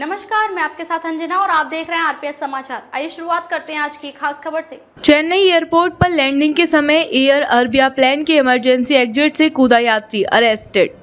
नमस्कार, मैं आपके साथ अंजना और आप देख रहे हैं आरपीएस समाचार। आइए शुरुआत करते हैं आज की खास खबर से। चेन्नई एयरपोर्ट पर लैंडिंग के समय एयर अरबिया प्लेन के इमरजेंसी एग्जिट से कूदा यात्री अरेस्टेड।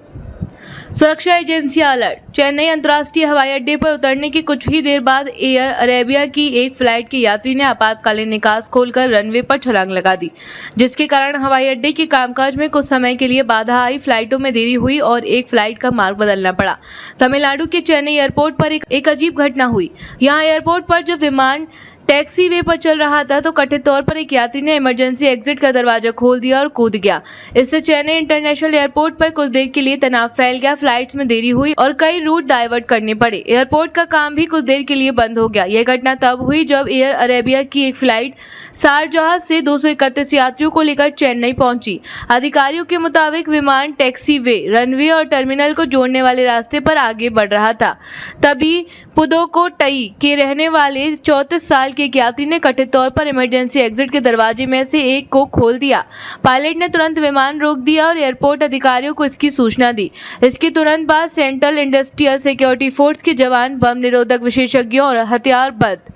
सुरक्षा एजेंसियां अलर्ट। चेन्नई अंतर्राष्ट्रीय हवाई अड्डे पर उतरने के कुछ ही देर बाद एयर अरेबिया की एक फ्लाइट के यात्री ने आपातकालीन निकास खोलकर रनवे पर छलांग लगा दी, जिसके कारण हवाई अड्डे के कामकाज में कुछ समय के लिए बाधा आई। फ्लाइटों में देरी हुई और एक फ्लाइट का मार्ग बदलना पड़ा। तमिलनाडु के चेन्नई एयरपोर्ट पर एक अजीब घटना हुई। यहाँ एयरपोर्ट पर जब विमान टैक्सी वे पर चल रहा था तो कथित तौर पर एक यात्री ने इमरजेंसी एग्जिट का दरवाजा खोल दिया और कूद गया। इससे चेन्नई इंटरनेशनल एयरपोर्ट पर कुछ देर के लिए तनाव फैल गया। फ्लाइट्स में देरी हुई और कई रूट डाइवर्ट करने पड़े। एयरपोर्ट का काम भी कुछ देर के लिए बंद हो गया। यह घटना तब हुई जब एयर अरेबिया की एक फ्लाइट शारजाह से 231 यात्रियों को लेकर चेन्नई पहुंची। अधिकारियों के मुताबिक विमान टैक्सी वे, रनवे और टर्मिनल को जोड़ने वाले रास्ते पर आगे बढ़ रहा था। तभी पुदुकोट्टई के रहने वाले 34 साल एक यात्री ने कथित तौर पर इमरजेंसी एग्जिट के दरवाजे में से एक को खोल दिया। पायलट ने तुरंत विमान रोक दिया और एयरपोर्ट अधिकारियों को इसकी सूचना दी। इसके तुरंत बाद सेंट्रल इंडस्ट्रियल सिक्योरिटी फोर्स के जवान, बम निरोधक विशेषज्ञों और हथियारबंद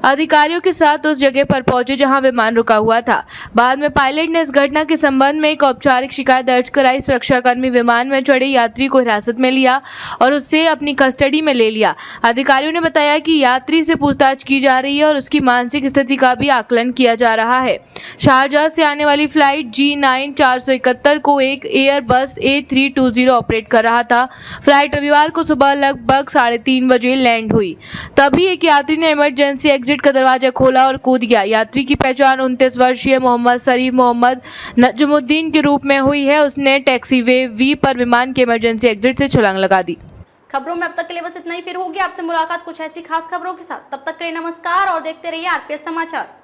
अधिकारियों के साथ उस जगह पर पहुंचे जहां विमान रुका हुआ था। बाद में पायलट ने इस घटना के संबंध में एक औपचारिक शिकायत दर्ज कराई। सुरक्षाकर्मी विमान में चढ़े यात्री को हिरासत में लिया और उससे अपनी कस्टडी में ले लिया। अधिकारियों ने बताया कि यात्री से पूछताछ की जा रही है और उसकी मानसिक स्थिति का भी आकलन किया जा रहा है। शारजाह से आने वाली फ्लाइट G9 471 को एक एयरबस A320 ऑपरेट कर रहा था। फ्लाइट रविवार को सुबह लगभग 3:30 बजे लैंड हुई। तभी एक यात्री ने इमरजेंसी एग्जिट का दरवाजा खोला और कूद गया। यात्री की पहचान 29 वर्षीय मोहम्मद शरीफ मोहम्मद नजमुद्दीन के रूप में हुई है। उसने टैक्सीवे वी पर विमान के इमरजेंसी एग्जिट से छलांग लगा दी। खबरों में अब तक के लिए बस इतना ही। फिर होगी आपसे मुलाकात कुछ ऐसी खास खबरों के साथ। तब तक के लिए नमस्कार और देखते रहिए आरपीएस समाचार।